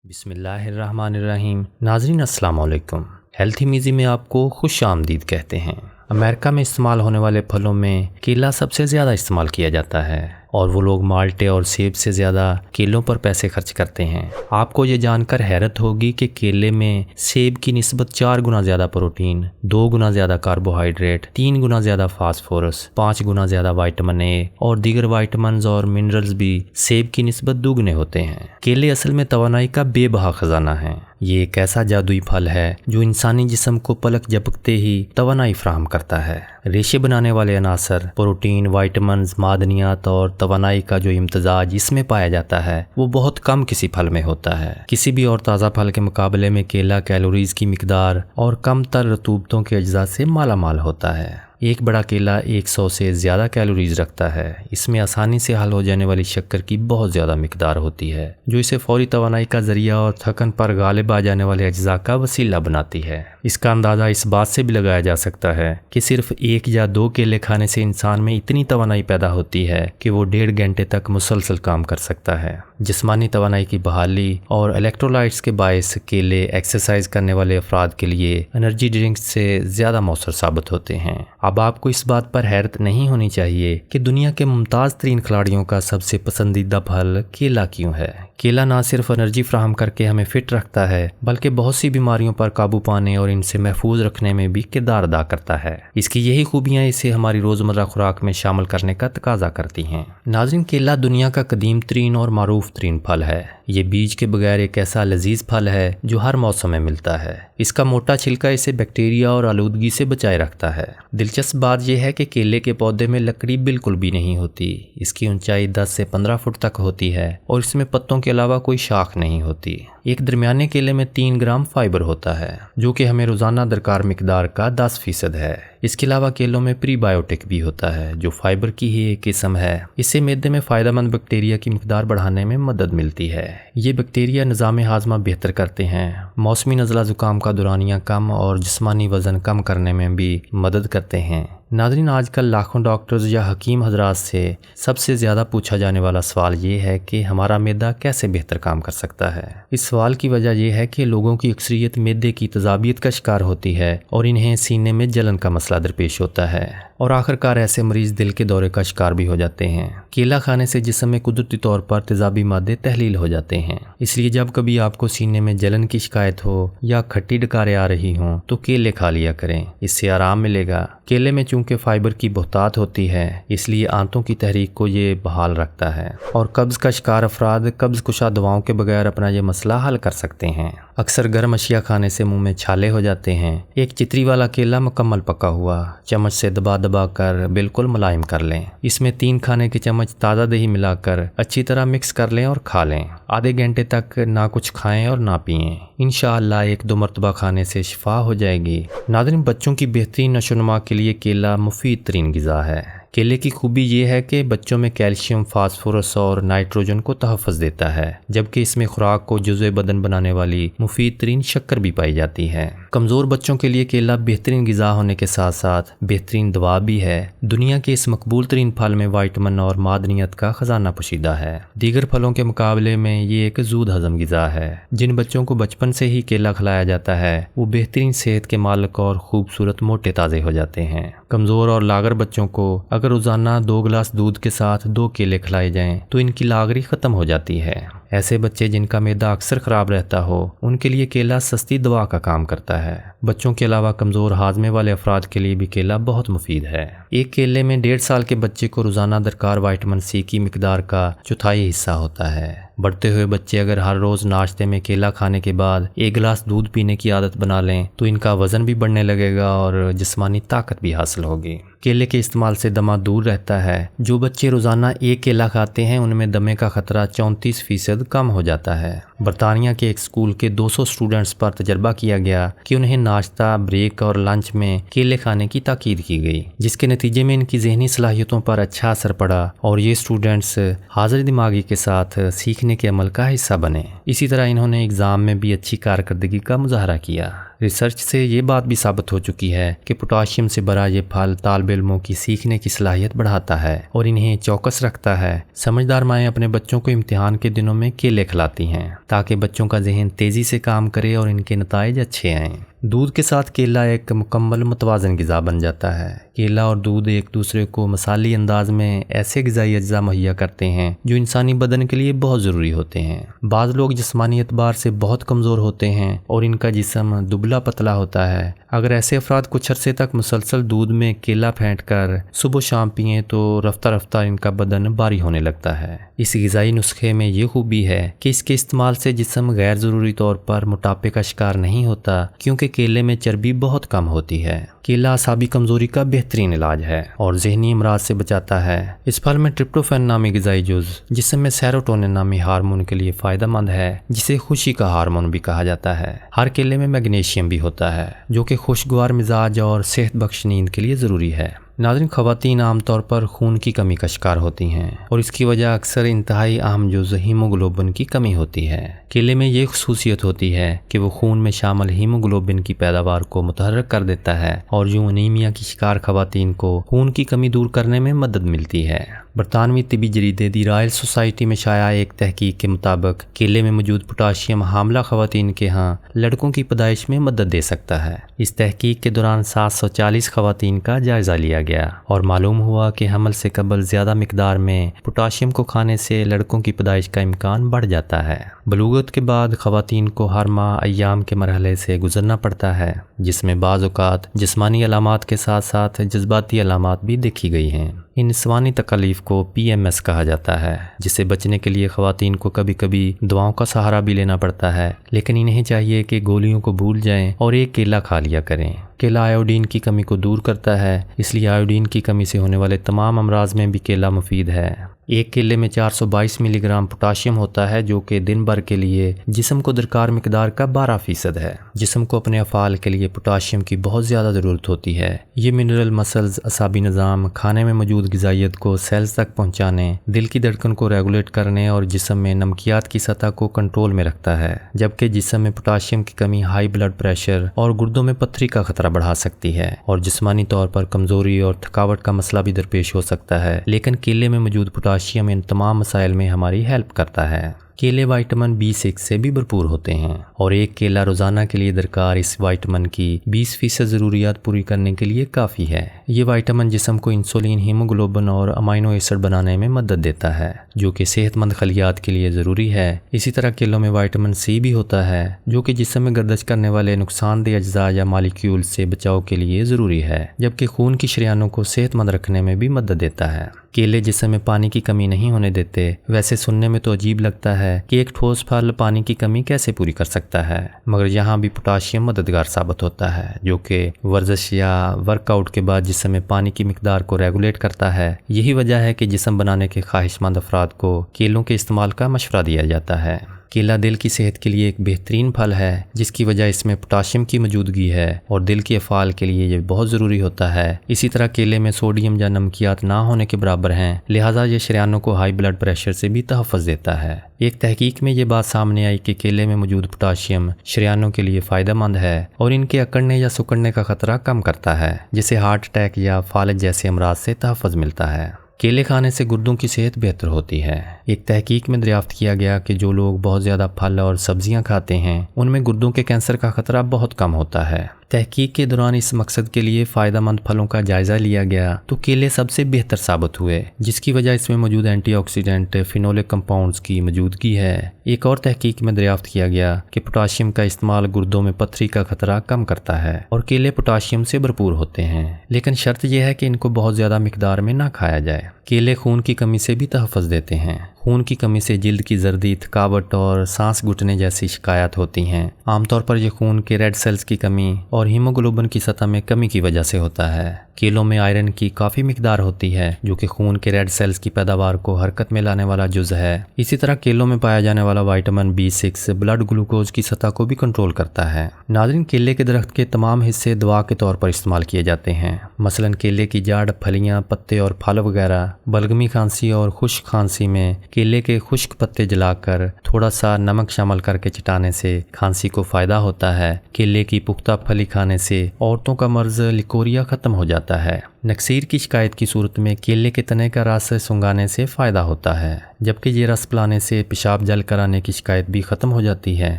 बिस्मिल्लाहिर्रहमानिर्रहीम। नाज़रीन अस्सलाम वालेकुम। हेल्थ में आपको खुश आमदीद कहते हैं। अमेरिका में इस्तेमाल होने वाले फलों में केला सबसे ज़्यादा इस्तेमाल किया जाता है और वो लोग माल्टे और सेब से ज़्यादा केलों पर पैसे खर्च करते हैं। आपको ये जानकर हैरत होगी कि केले में सेब की निस्बत 4 गुना ज़्यादा प्रोटीन, 2 गुना ज़्यादा कार्बोहाइड्रेट, 3 गुना ज़्यादा फास्फोरस, 5 गुना ज़्यादा विटामिन ए और दीगर विटामिन्स और मिनरल्स भी सेब की निस्बत दुगने होते हैं। केले असल में तवानाई का बेबहा खजाना है। ये एक ऐसा जादुई फल है जो इंसानी जिस्म को पलक झपकते ही तवानाई फराहम करता है। रेशे बनाने वाले अनासर, प्रोटीन, विटामिन्स, मादनियात और तवानाई का जो इम्तजाज इसमें पाया जाता है वो बहुत कम किसी फल में होता है। किसी भी और ताज़ा फल के मुकाबले में केला कैलोरीज की मिकदार और कम तर रतूबतों के अज्जा से माला माल होता है। एक बड़ा केला 100 से ज़्यादा कैलोरीज रखता है। इसमें आसानी से हल हो जाने वाली शक्कर की बहुत ज़्यादा मिकदार होती है जो इसे फौरी तवानाई का ज़रिया और थकन पर गालिब आ जाने वाले अज्जा का वसीला बनाती है। इसका अंदाज़ा इस बात से भी लगाया जा सकता है कि सिर्फ 1 या 2 केले खाने से इंसान में इतनी तवानाई पैदा होती है कि वो 1.5 घंटे तक मुसलसल काम कर सकता है। जिस्मानी तवानाई की बहाली और इलेक्ट्रोलाइट्स के बायस केले एक्सरसाइज करने वाले अफराद के लिए एनर्जी ड्रिंक्स से ज़्यादा मौसर साबित होते हैं। अब आपको इस बात पर हैरत नहीं होनी चाहिए कि दुनिया के मुमताज़ तरीन खिलाड़ियों का सबसे पसंदीदा फल केला क्यों है। केला ना सिर्फ एनर्जी फ्राहम करके हमें फिट रखता है बल्कि बहुत सी बीमारियों पर काबू पाने और इनसे महफूज रखने में भी किरदार अदा करता है। इसकी यही खूबियाँ इसे हमारी रोज़मर्रा खुराक में शामिल करने का तकाजा करती हैं। नाज़रीन, केला दुनिया का कदीम तरीन और मारूफ तरीन फल है। ये बीज के बगैर एक ऐसा लजीज फल है जो हर मौसम में मिलता है। इसका मोटा छिलका इसे बैक्टीरिया और आलूदगी से बचाए रखता है। दिलचस्प बात यह है कि केले के पौधे में लकड़ी बिल्कुल भी नहीं होती। इसकी ऊंचाई 10 से 15 फुट तक होती है और इसमें पत्तों के अलावा कोई शाख नहीं होती। एक दरमियाने केले में 3 ग्राम फाइबर होता है जो कि हमें रोज़ाना दरकार मिकदार का 10% है। इसके अलावा केलों में प्रीबायोटिक भी होता है जो फाइबर की ही एक किस्म है। इससे मैदे में फ़ायदेमंद बैक्टीरिया की मिकदार बढ़ाने में मदद मिलती है। ये बैक्टीरिया निज़ाम हाज़मा बेहतर करते हैं, मौसमी नज़ला ज़ुकाम का दौरानिया कम और जिस्मानी वज़न कम करने में भी मदद करते हैं। नाज़रीन, आजकल लाखों डॉक्टर्स या हकीम हजरात से सबसे ज़्यादा पूछा जाने वाला सवाल ये है कि हमारा मैदा कैसे बेहतर काम कर सकता है। इस सवाल की वजह यह है कि लोगों की अक्सरियत मैदे की तजाबियत का शिकार होती है और इन्हें सीने में जलन का मसला दरपेश होता है और आखिरकार ऐसे मरीज दिल के दौरे का शिकार भी हो जाते हैं। केला खाने से जिस्म में कुदरती तौर पर तेजाबी मादे तहलील हो जाते हैं। इसलिए जब कभी आपको सीने में जलन की शिकायत हो या खट्टी डकारें आ रही हों तो केले खा लिया करें, इससे आराम मिलेगा। केले में चूंकि फाइबर की बहुतात होती है इसलिए आंतों की तहरीक को ये बहाल रखता है और कब्ज़ का शिकार अफराद कब्ज़ कुशा दवाओं के बगैर अपना ये मसला हल कर सकते हैं। अक्सर गर्म अशिया खाने से मुंह में छाले हो जाते हैं। एक चितरी वाला केला मुकम्मल पका हुआ चम्मच से दबा दबा कर बिल्कुल मुलायम कर लें। इसमें 3 खाने के चम्मच ताज़ा दही मिलाकर अच्छी तरह मिक्स कर लें और खा लें। आधे घंटे तक ना कुछ खाएं और ना पिएं। इंशाअल्लाह 1-2 मरतबा खाने से शिफा हो जाएगी। नाज़रीन, बच्चों की बेहतरीन नशोनुमा के लिए केला मुफीद तरीन ग़िज़ा है। केले की खूबी ये है कि बच्चों में कैल्शियम, फास्फोरस और नाइट्रोजन को तहफ़्फ़ुज़ देता है, जबकि इसमें खुराक को जुज़्वे बदन बनाने वाली मुफीद तरीन शक्कर भी पाई जाती है। कमज़ोर बच्चों के लिए केला बेहतरीन ग़िज़ा होने के साथ साथ बेहतरीन दवा भी है। दुनिया के इस मकबूल तरीन फल में विटामिन और मादनियत का ख़जाना पोशीदा है। दीगर फलों के मुकाबले में ये एक ज़ूद हज़म ग़िज़ा है। जिन बच्चों को बचपन से ही केला खिलाया जाता है वो बेहतरीन सेहत के मालिक और खूबसूरत मोटे ताज़े हो जाते हैं। कमज़ोर और लागर बच्चों को अगर रोज़ाना 2 गिलास दूध के साथ 2 केले खिलाए जाएं तो इनकी लागरी ख़त्म हो जाती है। ऐसे बच्चे जिनका मैदा अक्सर ख़राब रहता हो उनके लिए केला सस्ती दवा का काम करता है। बच्चों के अलावा कमज़ोर हाजमे वाले अफराद के लिए भी केला बहुत मुफीद है। एक केले में 1.5 साल के बच्चे को रोज़ाना दरकार विटामिन सी की मिकदार का 1/4 हिस्सा होता है। बढ़ते हुए बच्चे अगर हर रोज़ नाश्ते में केला खाने के बाद 1 गिलास दूध पीने की आदत बना लें तो इनका वज़न भी बढ़ने लगेगा और जिस्मानी ताकत भी हासिल होगी। केले के इस्तेमाल से दमा दूर रहता है। जो बच्चे रोज़ाना 1 केला खाते हैं उनमें दमे का खतरा 34% कम हो जाता है। बरतानिया के एक स्कूल के 200 स्टूडेंट्स पर तजर्बा किया गया कि उन्हें नाश्ता, ब्रेक और लंच में केले खाने की ताकीद की गई, जिसके नतीजे में इनकी ज़हनी सलाहियतों पर अच्छा असर पड़ा और ये स्टूडेंट्स हाजिर दिमागी के साथ सीखने के अमल का हिस्सा बने। इसी तरह इन्होंने एग्ज़ाम में भी अच्छी कारकर्दगी का मुजाहरा किया। रिसर्च से ये बात भी साबित हो चुकी है कि पोटाशियम से भरा ये फल तालिब इल्मों की सीखने की सलाहियत बढ़ाता है और इन्हें चौकस रखता है। समझदार माएँ अपने बच्चों को इम्तिहान के दिनों में केले खिलाती हैं تاکہ بچوں کا ذہن تیزی سے کام کرے اور ان کے نتائج اچھے آئیں۔ دودھ کے ساتھ کیلا ایک مکمل متوازن غذا بن جاتا ہے۔ کیلا اور دودھ ایک دوسرے کو مثالی انداز میں ایسے غذائی اجزاء مہیا کرتے ہیں جو انسانی بدن کے لیے بہت ضروری ہوتے ہیں۔ بعض لوگ جسمانی اعتبار سے بہت کمزور ہوتے ہیں اور ان کا جسم دبلا پتلا ہوتا ہے۔ اگر ایسے افراد کچھ عرصے تک مسلسل دودھ میں کیلا پھینٹ کر صبح و شام پئیں تو رفتہ رفتہ ان کا بدن بھاری ہونے لگتا ہے۔ اس غذائی نسخے میں یہ خوبی ہے کہ اس کے استعمال سے جسم غیر ضروری طور پر موٹاپے کا شکار نہیں ہوتا، کیونکہ کیلے میں چربی بہت کم ہوتی ہے۔ کیلا اعصابی کمزوری کا بہترین علاج ہے اور ذہنی امراض سے بچاتا ہے۔ اس پھل میں ٹرپٹوفین نامی غذائی جز جسم میں سیروٹونن نامی ہارمون کے لیے فائدہ مند ہے، جسے خوشی کا ہارمون بھی کہا جاتا ہے۔ ہر کیلے میں میگنیشیم بھی ہوتا ہے جو کہ خوشگوار مزاج اور صحت بخش نیند کے لیے ضروری ہے۔ ناظرین، خواتین عام طور پر خون کی کمی کا شکار ہوتی ہیں اور اس کی وجہ اکثر انتہائی اہم جز ہیموگلوبن کی کمی ہوتی ہے۔ کیلے میں یہ خصوصیت ہوتی ہے کہ وہ خون میں شامل ہیموگلوبن کی پیداوار کو متحرک کر دیتا ہے اور یوں انیمیا کی شکار خواتین کو خون کی کمی دور کرنے میں مدد ملتی ہے۔ برطانوی طبی جریدے دی رائل سوسائٹی میں شائع ایک تحقیق کے مطابق کیلے میں موجود پوٹاشیم حاملہ خواتین کے ہاں لڑکوں کی پیدائش میں مدد دے سکتا ہے۔ اس تحقیق کے دوران 740 خواتین کا جائزہ لیا گیا اور معلوم ہوا کہ حمل سے قبل زیادہ مقدار میں پوٹاشیم کو کھانے سے لڑکوں کی پیدائش کا امکان بڑھ جاتا ہے۔ بلوغت کے بعد خواتین کو ہر ماہ ایام کے مرحلے سے گزرنا پڑتا ہے، جس میں بعض اوقات جسمانی علامات کے ساتھ ساتھ جذباتی علامات بھی دیکھی گئی ہیں۔ ان نسوانی تکالیف کو PMS کہا جاتا ہے، جس سے بچنے کے لیے خواتین کو کبھی کبھی دواؤں کا سہارا بھی لینا پڑتا ہے، لیکن انہیں چاہیے کہ گولیوں کو بھول جائیں اور ایک کیلا کھا لیا کریں۔ کیلا آیوڈین کی کمی کو دور کرتا ہے، اس لیے آیوڈین کی کمی سے ہونے والے تمام امراض میں بھی کیلا مفید ہے۔ ایک کیلے میں 422 ملی گرام پوٹاشیم ہوتا ہے، جو کہ دن بھر کے لیے جسم کو درکار مقدار کا 12% ہے۔ جسم کو اپنے افعال کے لیے پوٹاشیم کی بہت زیادہ ضرورت ہوتی ہے۔ یہ منرل مسلز، اعصابی نظام، کھانے میں موجود غذائیت کو سیلز تک پہنچانے، دل کی دھڑکن کو ریگولیٹ کرنے اور جسم میں نمکیات کی سطح کو کنٹرول میں رکھتا ہے، جبکہ جسم میں پوٹاشیم کی کمی ہائی بلڈ پریشر اور گردوں میں پتھری کا خطرہ بڑھا سکتی ہے اور جسمانی طور پر کمزوری اور تھکاوٹ کا مسئلہ بھی درپیش ہو سکتا ہے۔ لیکن کیلے میں موجود پوٹاشیم ان تمام مسائل میں ہماری ہیلپ کرتا ہے۔ کیلے وائٹامن B6 سے بھی بھرپور ہوتے ہیں اور ایک کیلا روزانہ کے لیے درکار اس وائٹامن کی 20% ضروریات پوری کرنے کے لیے کافی ہے۔ یہ وائٹامن جسم کو انسولین، ہیموگلوبن اور امائنو ایسڈ بنانے میں مدد دیتا ہے، جو کہ صحت مند خلیات کے لیے ضروری ہے۔ اسی طرح کیلوں میں وائٹامن C بھی ہوتا ہے، جو کہ جسم میں گردش کرنے والے نقصان دہ اجزاء یا مالیکیول سے بچاؤ کے لیے ضروری ہے، جبکہ خون کی شریانوں کو صحت مند رکھنے میں بھی مدد دیتا ہے۔ کیلے جسم میں پانی کی کمی نہیں ہونے دیتے۔ ویسے سننے میں تو عجیب لگتا ہے کہ ایک ٹھوس پھل پانی کی کمی کیسے پوری کر سکتا ہے، مگر یہاں بھی پوٹاشیم مددگار ثابت ہوتا ہے، جو کہ ورزش یا ورک آؤٹ کے بعد جسم میں پانی کی مقدار کو ریگولیٹ کرتا ہے۔ یہی وجہ ہے کہ جسم بنانے کے خواہش مند افراد کو کیلوں کے استعمال کا مشورہ دیا جاتا ہے۔ کیلا دل کی صحت کے لیے ایک بہترین پھل ہے، جس کی وجہ اس میں پوٹاشیم کی موجودگی ہے اور دل کے افعال کے لیے یہ بہت ضروری ہوتا ہے۔ اسی طرح کیلے میں سوڈیم یا نمکیات نہ ہونے کے برابر ہیں، لہٰذا یہ شریانوں کو ہائی بلڈ پریشر سے بھی تحفظ دیتا ہے۔ ایک تحقیق میں یہ بات سامنے آئی کہ کیلے میں موجود پوٹاشیم شریانوں کے لیے فائدہ مند ہے اور ان کے اکڑنے یا سکڑنے کا خطرہ کم کرتا ہے، جسے ہارٹ اٹیک یا فالج جیسے امراض سے تحفظ ملتا ہے۔ کیلے کھانے سے گردوں کی صحت بہتر ہوتی ہے۔ ایک تحقیق میں دریافت کیا گیا کہ جو لوگ بہت زیادہ پھل اور سبزیاں کھاتے ہیں، ان میں گردوں کے کینسر کا خطرہ بہت کم ہوتا ہے۔ تحقیق کے دوران اس مقصد کے لیے فائدہ مند پھلوں کا جائزہ لیا گیا تو کیلے سب سے بہتر ثابت ہوئے، جس کی وجہ اس میں موجود اینٹی آکسیڈنٹ فینولک کمپاؤنڈز کی موجودگی ہے۔ ایک اور تحقیق میں دریافت کیا گیا کہ پوٹاشیم کا استعمال گردوں میں پتھری کا خطرہ کم کرتا ہے اور کیلے پوٹاشیم سے بھرپور ہوتے ہیں، لیکن شرط یہ ہے کہ ان کو بہت زیادہ مقدار میں نہ کھایا جائے۔ کیلے خون کی کمی سے بھی تحفظ دیتے ہیں۔ خون کی کمی سے جلد کی زردی، تھکاوٹ اور سانس گھٹنے جیسی شکایات ہوتی ہیں۔ عام طور پر یہ خون کے ریڈ سیلز کی کمی اور ہیموگلوبن کی سطح میں کمی کی وجہ سے ہوتا ہے۔ کیلوں میں آئرن کی کافی مقدار ہوتی ہے، جو کہ خون کے ریڈ سیلز کی پیداوار کو حرکت میں لانے والا جز ہے۔ اسی طرح کیلوں میں پایا جانے والا وائٹامن B6 بلڈ گلوکوز کی سطح کو بھی کنٹرول کرتا ہے۔ ناظرین، کیلے کے درخت کے تمام حصے دوا کے طور پر استعمال کیے جاتے ہیں، مثلا کیلے کی جڑ، پھلیاں، پتے اور پھل وغیرہ۔ بلغمی کھانسی اور خشک کھانسی میں کیلے کے خشک پتے جلا کر تھوڑا سا نمک شامل کر کے چٹانے سے کھانسی کو فائدہ ہوتا ہے۔ کیلے کی پختہ پھلی کھانے سے عورتوں کا مرض لیکوریا ختم ہو جاتا ہے۔ जाता है। नक्सीर की शिकायत की सूरत में केले के तने का रस सुंघाने से फ़ायदा होता है, जबकि ये रस पिलाने से पेशाब जल कर आने की शिकायत भी ख़त्म हो जाती है।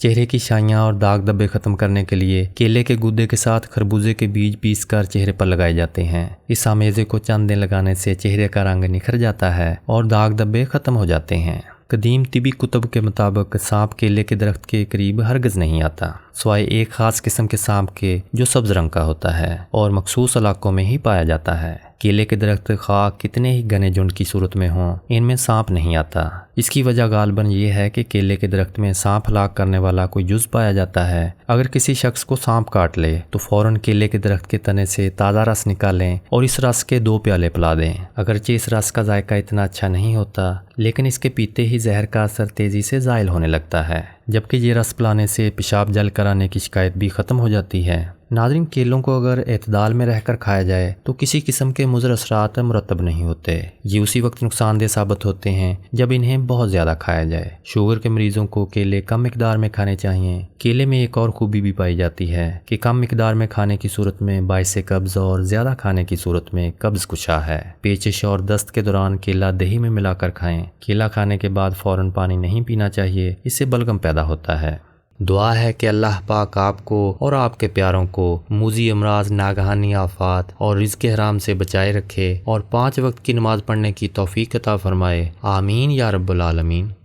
चेहरे की शाइयाँ और दाग धब्बे ख़त्म करने के लिए केले के गूदे के साथ खरबूजे के बीज पीस कर चेहरे पर लगाए जाते हैं। इस आमेज़े को चंद दिन लगाने से चेहरे का रंग निखर जाता है और दाग धब्बे ख़त्म हो जाते हैं। कदीम तिबी कुतुब के मुताबिक सांप केले के दरख्त के करीब हरगिज़ नहीं आता, सिवाय एक ख़ास किस्म के सांप के जो सब्ज़ रंग का होता है और मखसूस इलाकों में ही पाया जाता है। केले के दरख्त खा कितने ही घने झुंड की सूरत में हों, इनमें सांप नहीं आता। इसकी वजह गालबन ये है कि केले के दरख्त में सांप हलाक करने वाला कोई जुज़ पाया जाता है। अगर किसी शख्स को सांप काट ले तो फ़ौरन केले के दरख्त के तने से ताज़ा रस निकालें और इस रस के 2 प्याले पिला दें। अगरचे इस रस का जायका इतना अच्छा नहीं होता, लेकिन इसके पीते ही जहर का असर तेज़ी से ज़ायल होने लगता है, जबकि ये रस पिलाने से पेशाब जल कर आने की शिकायत भी ख़त्म हो जाती है। नाज़रीन, केलों को अगर एतदाल में रहकर खाया जाए तो किसी किस्म के मुज़र असरात मुरतब नहीं होते। ये उसी वक्त नुकसानदेह साबित होते हैं जब इन्हें बहुत ज़्यादा खाया जाए। शुगर के मरीज़ों को केले कम मिकदार में खाने चाहिए। केले में एक और खूबी भी पाई जाती है कि कम मिकदार में खाने की सूरत में बाइसे कब्ज़ और ज़्यादा खाने की सूरत में कब्ज़ कुशा है। पेचिश और दस्त के दौरान केला दही में मिलाकर खाएं। केला खाने के बाद फ़ौरन पानी नहीं पीना चाहिए, इससे बलगम पैदा होता है। दुआ है कि अल्लाह पाक आपको और आपके प्यारों को मूजी अमराज, नागहानी आफात और रिज़्क़ हराम से बचाए रखे और 5 वक्त की नमाज़ पढ़ने की तौफ़ीक़ अता फ़रमाए। आमीन या रब्बुल आलमीन।